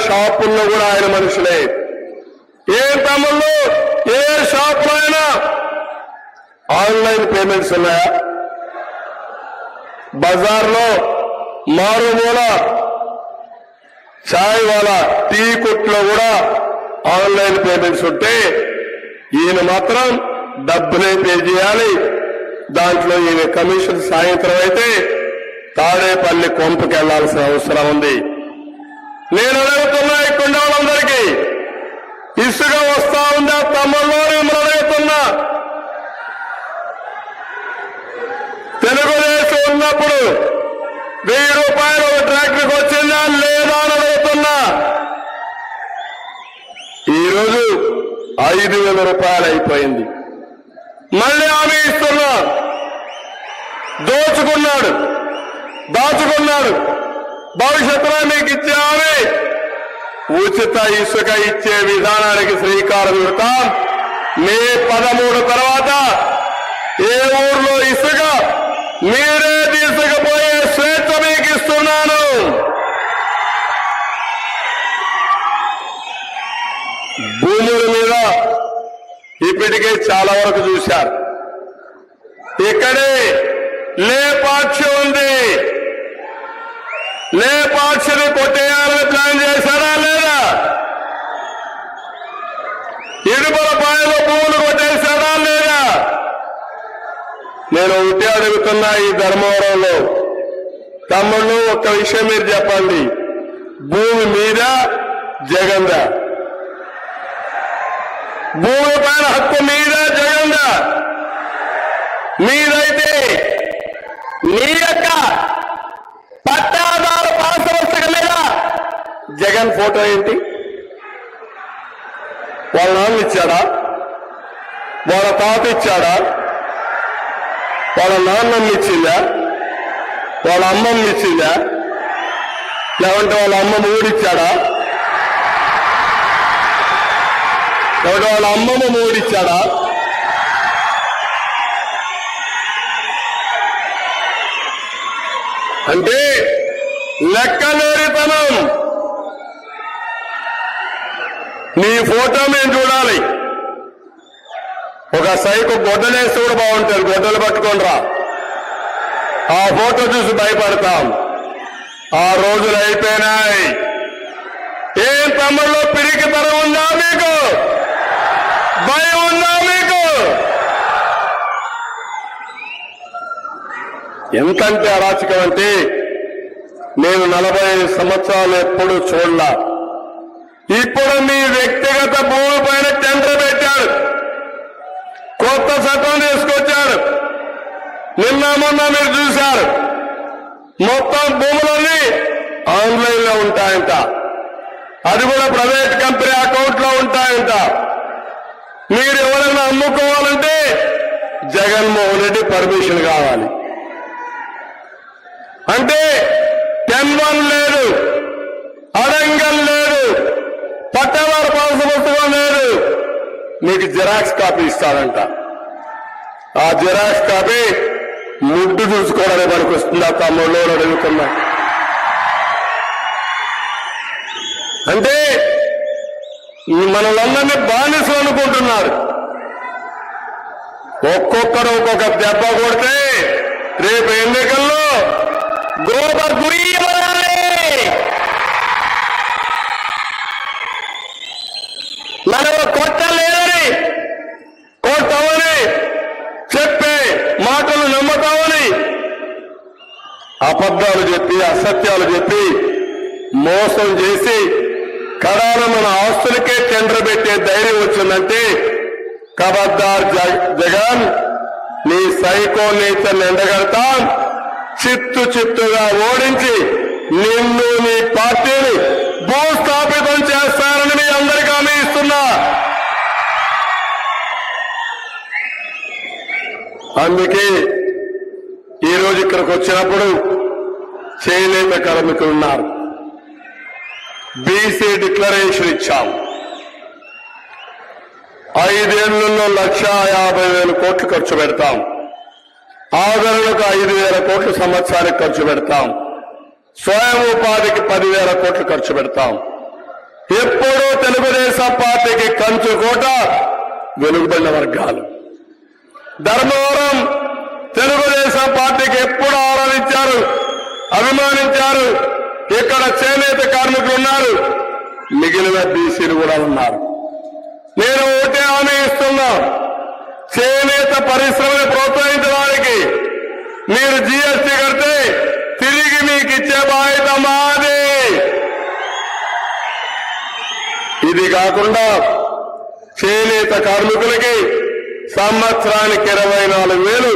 షాపుల్లో కూడా ఆయన మనుషులే. ఏ తమ్ముళ్ళు ఏ షాపులో అయినా ఆన్లైన్ పేమెంట్స్ ఉన్నాయా? బజార్లో మారుమూల చాయ్ వాలా టీ కొట్లో కూడా ఆన్లైన్ పేమెంట్స్ ఉంటే ఈయన మాత్రం డబ్బులే పే చేయాలి. దాంట్లో ఈయన కమిషన్ సాయంత్రం అయితే తాడేపల్లి కొంపకి వెళ్లాల్సిన అవసరం ఉంది. నేను అడుగుతున్నా ఇక్కడ వాళ్ళందరికీ, ఇసుక వస్తా ఉందా తమ్ముళ్ళు? మిమ్మల్ని అడుగుతున్నా. తెలుగుదేశం ఉన్నప్పుడు 1000 రూపాయలు ఒక ట్రాక్టర్కి వచ్చిందా లేదా అని అడుగుతున్నా. ఈరోజు 5000 రూపాయలు అయిపోయింది. మళ్ళీ హామీ ఇస్తున్నా. దాచుకున్నాడు. భవిష్యత్తులో మీకు ఇచ్చే హామీ ఉచిత ఇసుక ఇచ్చే విధానానికి శ్రీకారం చుడతాం. మే 13 తర్వాత ఏ ఊర్లో ఇసుక మీరే తీసుకుపోయే స్వేచ్ఛ మీకు ఇస్తున్నాను. భూముల మీద ఇప్పటికే చాలా వరకు చూశారు. ఇక్కడే లేపాక్షి ఉంది. లేపాక్షిని కొట్టేయాలని ప్లాన్ చేశారా లేదా? ఇడుపులపాయలో భూములు కొట్టేశారా లేదా? నేను ఒకటే అడుగుతున్నా ఈ ధర్మవరంలో, తమ్ముళ్ళు ఒక్క విషయం మీరు చెప్పండి. భూమి మీద జగందా? భూమి పైన హక్కు మీద జగందా? మీదైతే మీ యొక్క పట్టాదారు పాస్ పుస్తకం మీద జగన్ ఫోటో ఏంటి? వాళ్ళ నాన్న ఇచ్చాడా? వాళ్ళ తాత ఇచ్చాడా? వాళ్ళ నాన్నమ్మ ఇచ్చిందా? వాళ్ళ అమ్మమ్మ ఇచ్చిందా? లేకుంటే వాళ్ళ అమ్మమ్మ ఊడిచ్చాడా? లేకుంటే వాళ్ళ అమ్మమ్మ ఊడిచ్చాడా? అంటే లెక్కలేనితనం. నీ ఫోటో మేము చూడాలి. ఒక సైకు గొడ్డలేస్తే కూడా బాగుంటుంది. గొడ్డలు పట్టుకొని రా, ఆ ఫోటో చూసి భయపడతాం. ఆ రోజులు అయిపోయినాయి. ఏం తమ్ముళ్ళు పిరికితనం ఉందా మీకు? భయం ఉందా మీకు? ఎంతంటే అరాచకం అంటే నేను 45 సంవత్సరాలు ఎప్పుడు చూడలా. ఇప్పుడు మీ వ్యక్తిగత భూమి పైన టెండర్ పెట్టాడు. కొత్త చట్టం తీసుకొచ్చాడు. నిన్న మొన్న మీరు చూశారు. మొత్తం భూములన్నీ ఆన్లైన్ లో ఉంటాయంట. అది కూడా ప్రైవేట్ కంపెనీ అకౌంట్ లో ఉంటాయంట. మీరు ఎవరైనా అమ్ముకోవాలంటే జగన్మోహన్ రెడ్డి పర్మిషన్ కావాలి. అంటే 10-1 లేదు, అడంగల్ లేదు, పట్టవారు పాస్ పుస్తకం లేదు. మీకు జిరాక్స్ కాపీ ఇస్తాడంట. ఆ జిరాక్స్ కాపీ ముడ్డు చూసుకోవడానికి పనికొస్తుందా తమ్ముళ్ళు అడుగుతున్నా. అంటే మనలందరినీ బానిసలు అనుకుంటున్నారు. ఒక్కొక్కరు ఒక్కొక్క దెబ్బ కొడితే రేపు ఎన్నికల్లో గురి మనం కొట్టలేదని, కొట్టవని చెప్పే మాటలు నమ్ముతామని అబద్ధాలు చెప్పి అసత్యాలు చెప్పి మోసం చేసి కడాన మన ఆస్తులకే టెండర్ పెట్టే ధైర్యం వచ్చిందంటే ఖబర్దార్ జగన్, నీ సైకో నేచర్ ఎండగడతాం. చిత్తుగా ఓడించి నిన్ను నీ పార్టీని భూస్థాపితం చేస్తారని మీ అందరికీ హామీ ఇస్తున్నా. అందుకే ఈరోజు ఇక్కడికి వచ్చినప్పుడు చేనేత కార్మికులు ఉన్నారు. బీసీ డిక్లరేషన్ ఇచ్చాం. 5 ఏళ్లలో 1,50,000 కోట్లు ఖర్చు పెడతాం. ఆదరణకు 5,000 కోట్లు సంవత్సరానికి ఖర్చు పెడతాం. స్వయం ఉపాధికి 10,000 కోట్లు ఖర్చు పెడతాం. ఎప్పుడూ తెలుగుదేశం పార్టీకి కంచుకోట వెనుకబడిన వర్గాలు. ధర్మవరం తెలుగుదేశం పార్టీకి ఎప్పుడు ఆరాధించారు, అభిమానించారు. ఇక్కడ చేనేత కార్మికులు ఉన్నారు, మిగిలిన బీసీలు కూడా ఉన్నారు. నేను ఒకటే హామీ ఇస్తున్నా, చేనేత పరిశ్రమను ప్రోత్సహించడానికి మీరు జీఎస్టీ కడితే తిరిగి మీకు ఇచ్చే బాధ్యత మాది. ఇది కాకుండా చేనేత కార్మికులకి సంవత్సరానికి 24,000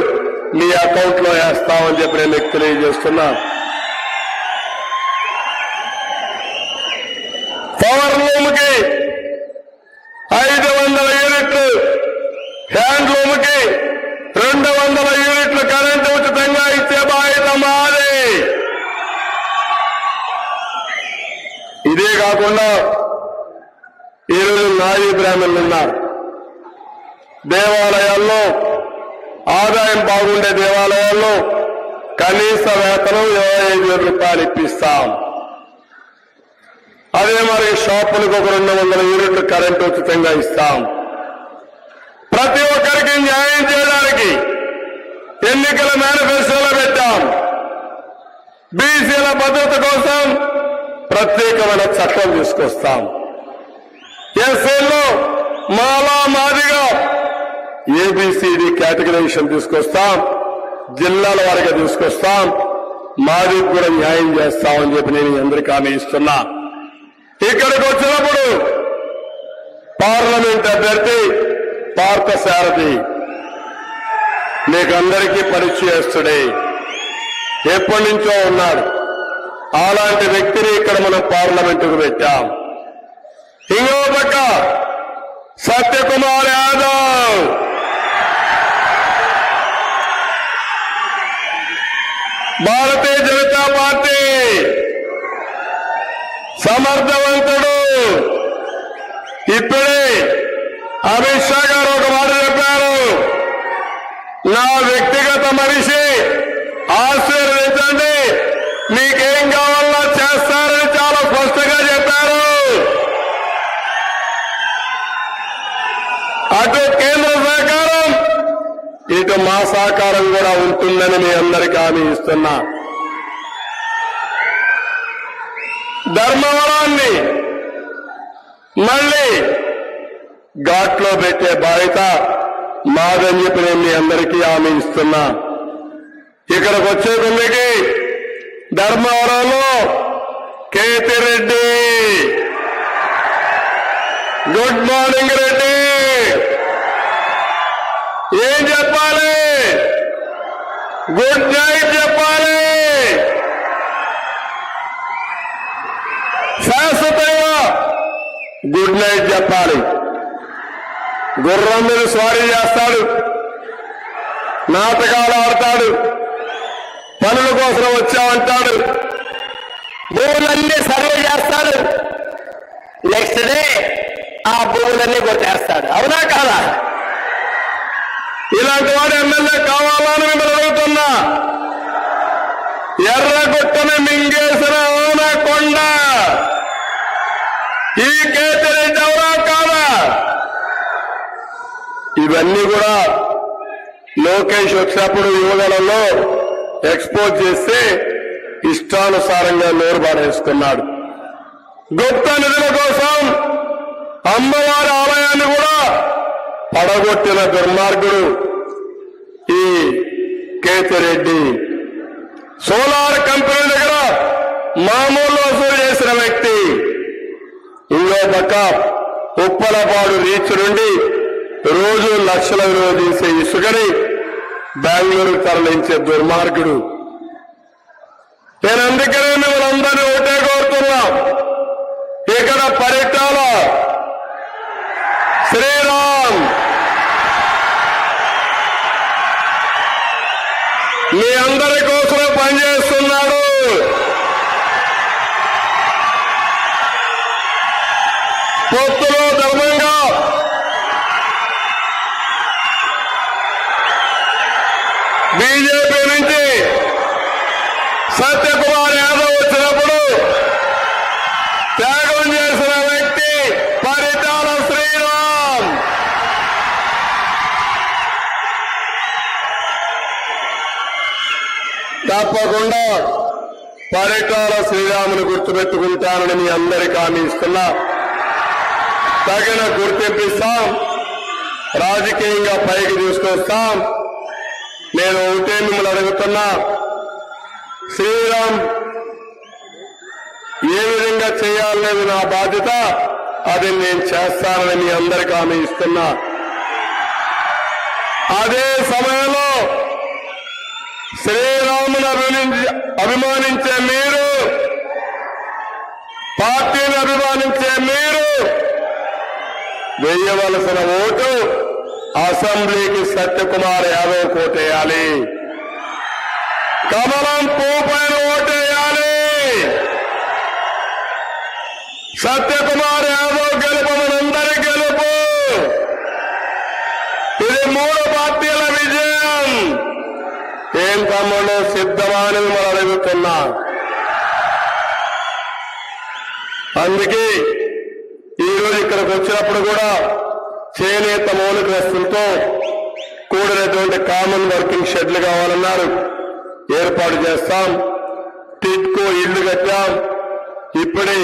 మీ అకౌంట్ లో వేస్తామని చెప్పి నేను మీకు తెలియజేస్తున్నా. పవర్ లూమ్ కి 500 యూనిట్లు, హ్యాండ్లూమ్ కి 200 యూనిట్లు కరెంటు ఉచితంగా ఇచ్చే బాధ్యత మాది. ఇదే కాకుండా ఈరోజు నాయి బ్రాహ్మణులు ఉన్నారు. దేవాలయాల్లో ఆదాయం బాగుండే దేవాలయాల్లో కనీస వేతనం 25,000 రూపాయలు ఇప్పిస్తాం. అదే మరి షాపులకు ఒక 200 యూనిట్లు కరెంటు ఉచితంగా ఇస్తాం. ప్రతి ఒక్కరికి న్యాయం చేయడానికి ఎన్నికల మేనిఫెస్టోలో పెట్టాం. బీసీల భద్రత కోసం ప్రత్యేకమైన చట్టం తీసుకొస్తాం. ఎస్సీల్లో మాలా మాదిగా ఏబిసిడి కేటగరైజేషన్ తీసుకొస్తాం. జిల్లాల వారిగా తీసుకొస్తాం. మాదికి కూడా న్యాయం చేస్తామని చెప్పి నేను అందరికీ హామీ ఇస్తున్నా. ఇక్కడికి వచ్చినప్పుడు పార్లమెంట్ అభ్యర్థి పార్థసారథి మీకందరికీ పరిచయస్తుడే, ఎప్పటి నుంచో ఉన్నాడు. అలాంటి వ్యక్తిని ఇక్కడ మనం పార్లమెంటుకు పెట్టాం. ఇంకో పక్క సత్యకుమార్ యాదవ్, భారతీయ జనతా పార్టీ సమర్థవంతుడు. ఇప్పుడే అమిత్ షా గారు ఒక మాట చెప్పారు, నా వ్యక్తిగత మనిషి, ఆశీర్వదించండి, మీకేం కావాలో చేస్తారని చాలా స్పష్టంగా చెప్పారు. అటు కేంద్ర సహకారం, ఇటు మా సహకారం కూడా ఉంటుందని మీ అందరికీ హామీ ఇస్తున్నా. ధర్మవరాన్ని మళ్ళీ ఘాట్లో పెట్టే బాధ్యత మాదని చెప్పి నేను మీ అందరికీ హామీ ఇస్తున్నా. ఇక్కడికి వచ్చే కొందరికి ధర్మవరంలో కేతిరెడ్డి, గుడ్ మార్నింగ్ రెడ్డి, ఏం చెప్పాలి? గుడ్ నైట్ చెప్పాలి. శాశ్వతంగా గుడ్ నైట్ చెప్పాలి. గుర్రం మీద స్వారీ చేస్తాడు, నాటకాలు ఆడతాడు, పనుల కోసం వచ్చామంటాడు, భూములన్నీ సర్వే చేస్తాడు, నెక్స్ట్ డే ఆ భూములన్నీ కొట్టేస్తాడు. అవునా కాదా? ఇలాంటి వాడు ఎమ్మెల్యే కావాలని మిమ్మల్ని అడుగుతున్నా. ఎర్రగుట్టని మింగేసిన ఓనకొండ ఈ కేతిరెడ్డి ఎవరా కాదా? ఇవన్నీ కూడా లోకేష్ వచ్చినప్పుడు యువగలంలో ఎక్స్పోజ్ చేస్తే ఇష్టానుసారంగా నోరు బాడేసుకున్నాడు. గుప్త నిధుల కోసం అమ్మవారి ఆలయాన్ని కూడా పడగొట్టిన దుర్మార్గుడు ఈ కేతిరెడ్డి. సోలార్ కంపెనీ దగ్గర మామూలు వసూలు చేసిన వ్యక్తి. ఇంకో పక్క ఉప్పలపాడు రీచ్ నుండి రోజు లక్షల విలువ తీసే ఇసుకని బెంగళూరు తరలించే దుర్మార్గుడు. నేను అందుకనే మిమ్మల్ని అందరినీ ఒకటే కోరుతున్నా, ఇక్కడ పరిటాల శ్రీరామ్ మీ అందరి కోసం పనిచేస్తున్నాడు. పొత్తులో ధర్మంగా బీజేపీ నుంచి సత్యకుమార్ యాదవ్ వచ్చినప్పుడు త్యాగం చేసిన వ్యక్తి తప్పకుండా పరిటాల శ్రీరామును గుర్తుపెట్టుకుంటానని మీ అందరికీ హామీ ఇస్తున్నా. తగిన గుర్తింపు ఇస్తాం, రాజకీయంగా పైకి తీసుకొస్తాం. నేను ఒకటే మిమ్మల్ని అడుగుతున్నా, శ్రీరామ్ ఏ విధంగా చేయాలనేది నా బాధ్యత, అది నేను చేస్తానని మీ అందరికీ హామీ ఇస్తున్నా. అదే సమయంలో శ్రీరామును అభిమానించే మీరు, పార్టీని అభిమానించే మీరు వేయవలసిన ఓటు అసెంబ్లీకి సత్యకుమార్ యాదవ్ కోటేయాలి, కమలం పువ్వు పైన ఓటేయాలి. సత్యకుమార్ యాదవ్ గెలుపు మనందరి గెలుపు. ఇది 3 పార్టీల విజయం. ఏం తమ్ముడు సిద్ధమని మనం అడుగుతున్నా. అందుకే ఈరోజు ఇక్కడికి వచ్చినప్పుడు కూడా చేనేత మౌలిక వస్తువులతో కూడినటువంటి కామన్ వర్కింగ్ షెడ్లు కావాలన్నారు. ఏర్పాటు చేస్తాం. టిట్కో ఇళ్లు కట్టాం. ఇప్పుడే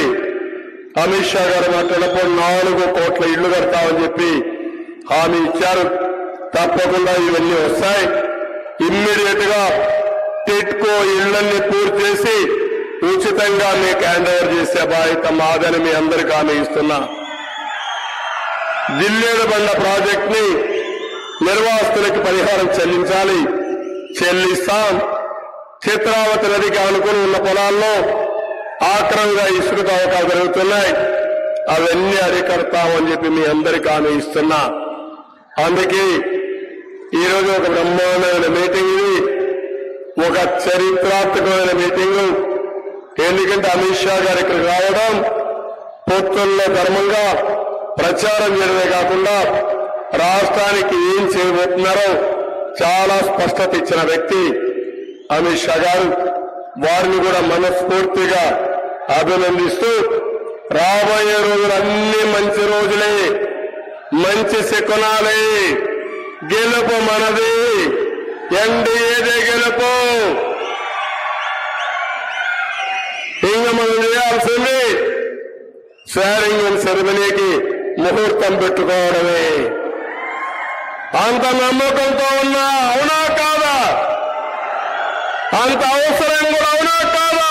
అమిత్ షా గారు మాట్లాడినప్పుడు 4 కోట్ల ఇళ్లు కడతామని చెప్పి హామీ ఇచ్చారు. తప్పకుండా ఇవన్నీ వస్తాయి. ఇమ్మీడియట్ గా టిట్కో ఇళ్లన్నీ పూర్తి చేసి ఉచితంగా మీకు హ్యాండ్ ఓవర్ చేసే బాధ్యత మాదని మీ అందరికీ హామీ ఇస్తున్నా. జిల్లేడు బండ ప్రాజెక్ట్ ని నిర్వాసితులకి పరిహారం చెల్లించాలి, చెల్లిస్తాం. చిత్రావతి నదికి ఆనుకుని ఉన్న పొలాల్లో ఆక్రమంగా ఇసుక తవ్వకాలు జరుగుతున్నాయి. అవన్నీ అరికడతామని చెప్పి మీ అందరికీ హామీ ఇస్తున్నా. అందుకే ఈరోజు ఒక బ్రహ్మాండమైన మీటింగ్, ఇది ఒక చరిత్రాత్మకమైన మీటింగ్. ఎందుకంటే అమిత్ షా గారు ఇక్కడికి రావడం పొత్తుల్లో ధర్మంగా ప్రచారం చేయడమే కాకుండా రాష్ట్రానికి ఏం చేయబోతున్నారో చాలా స్పష్టత ఇచ్చిన వ్యక్తి అమిత్ షా గారు. వారిని కూడా మనస్ఫూర్తిగా అభినందిస్తూ రాబోయే రోజులన్నీ మంచి రోజులే, మంచి శకునాలే. గెలుపు మనది, ఎన్డీఏదే గెలుపు. ఇంకా మనం చేయాల్సింది స్వేరింగ్ ఇన్ సెరమనీకి ముహూర్తం పెట్టుకోవడమే. అంత నమ్మకంతో ఉన్నా, అవునా కాదా? అంత అవసరం కూడా అవునా కాదా?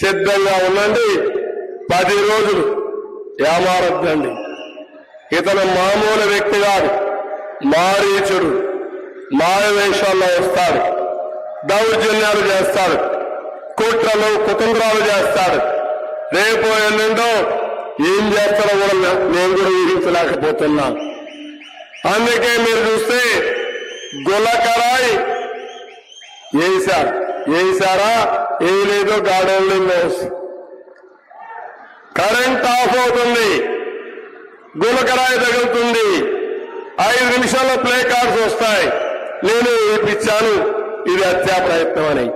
సిద్ధంగా ఉండండి. 10 రోజులు ఏమారద్దండి. ఇతను మామూలు వ్యక్తి కాదు, మారీచుడు. మాయవేషాల్లో వస్తాడు, దౌర్జన్యాలు చేస్తాడు, కుట్రలు కుతంత్రాలు చేస్తాడు. రేపు ఎల్లుండో ఏం చేస్తారో కూడా నేను కూడా ఊహించలేకపోతున్నా. అందుకే మీరు చూస్తే గులకరాయి వేశారా వేయలేదో గాడోళ్ళు కరెంట్ ఆఫ్ అవుతుంది, గులకరాయి తగులుతుంది, 5 నిమిషాల్లో ప్లే కార్డ్స్ వస్తాయి. నేను ఇప్పించాను, ఇది హత్యా ప్రయత్నం అని.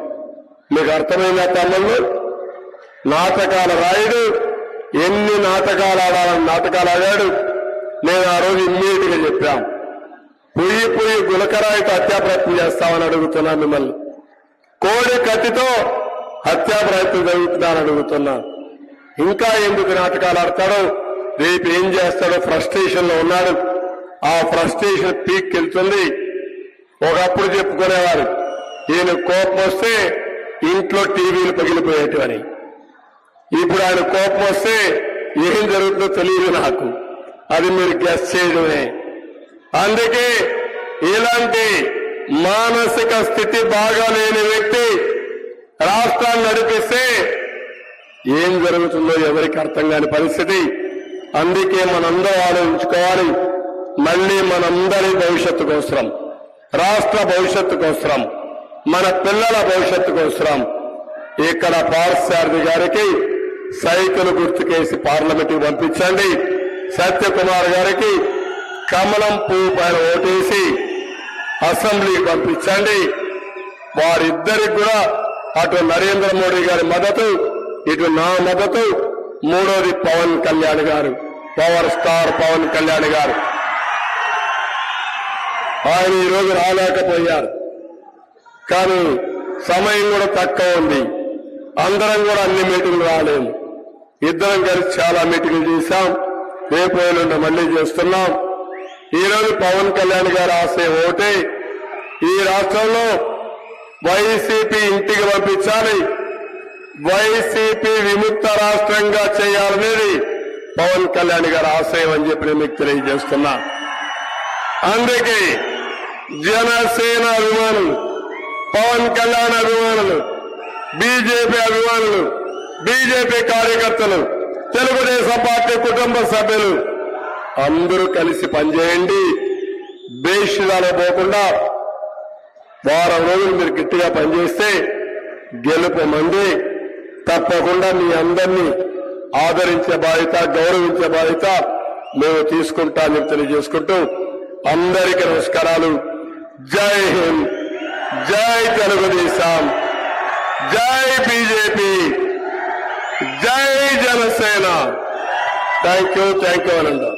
మీకు అర్థమైందా తమ్ముళ్ళు? నాటకాల రాయుడు ఎన్ని నాటకాలు ఆడాలని నాటకాలు ఆడాడు. నేను ఆ రోజు ఇమ్మీడియట్ గా చెప్పాం, పొయ్యి గులకరాయితో హత్యా ప్రయత్నం చేస్తామని అడుగుతున్నాను మిమ్మల్ని. కోడి కత్తితో హత్యా ప్రయత్నం జరుగుతుందని అడుగుతున్నా. ఇంకా ఎందుకు నాటకాలు ఆడతాడో, రేపు ఏం చేస్తాడో ఫ్రస్ట్రేషన్ లో ఉన్నాడు. ఆ ఫ్రస్ట్రేషన్ పీక్ వెళ్తుంది. ఒకప్పుడు చెప్పుకునేవారు, ఈయన కోపం వస్తే ఇంట్లో టీవీలు పగిలిపోయేటివని. ఇప్పుడు ఆయన కోపం వస్తే ఏం జరుగుతుందో తెలియదు నాకు, అది మీరు గెస్ చేయడమే. అందుకే ఇలాంటి మానసిక స్థితి బాగాలేని వ్యక్తి రాష్ట్రాన్ని నడిపిస్తే ఏం జరుగుతుందో ఎవరికి అర్థం కాని పరిస్థితి. అందుకే మనందరూ ఆలోచించుకోవాలి. మళ్లీ మనందరి భవిష్యత్తు కోసరం, రాష్ట్ర భవిష్యత్తు కోసరం, మన పిల్లల భవిష్యత్తు కోసరం ఇక్కడ పార్థసారథి గారికి సైకిల్ గుర్తుకేసి పార్లమెంట్కి పంపించండి. సత్యకుమార్ గారికి కమలం పువ్వు పైన ఓటేసి అసెంబ్లీకి పంపించండి. వారిద్దరికి కూడా అటు నరేంద్ర మోడీ గారి మద్దతు, ఇటు నా మద్దతు. మూడోది పవన్ కళ్యాణ్ గారు, పవర్ స్టార్ పవన్ కళ్యాణ్ గారు. ఆయన ఈరోజు రాలేకపోయారు. కానీ సమయం కూడా తక్కువ ఉంది. అందరం కూడా అన్ని మీటింగ్లు రాలేము. ఇద్దరం కలిసి చాలా మీటింగ్లు చేశాం. రేపు ఎల్లుండి మళ్లీ చేస్తున్నాం. ఈరోజు పవన్ కళ్యాణ్ గారి ఆశయం ఒకటి, ఈ రాష్ట్రంలో వైసీపీ ఇంటికి పంపించాలి, వైసీపీ విముక్త రాష్ట్రంగా చేయాలనేది పవన్ కళ్యాణ్ గారి ఆశయం అని చెప్పి నేను మీకు తెలియజేస్తున్నా. అందుకే జనసేన అభిమానులు, పవన్ కళ్యాణ్ అభిమానులు, బీజేపీ అభిమానులు, బీజేపీ కార్యకర్తలు, తెలుగుదేశం పార్టీ కుటుంబ సభ్యులు అందరూ కలిసి పనిచేయండి. బేషిదాలో పోకుండా వారం రోజులు మీరు గట్టిగా పనిచేస్తే గెలుపు మంది. తప్పకుండా మీ అందరినీ ఆదరించే బాధ్యత, గౌరవించే బాధ్యత మేము తీసుకుంటామని తెలియజేసుకుంటూ అందరికీ నమస్కారాలు. జై హింద్, జై తెలుగుదేశం, జై బీజేపీ, జై జనసేన. థ్యాంక్ యూ అనండి.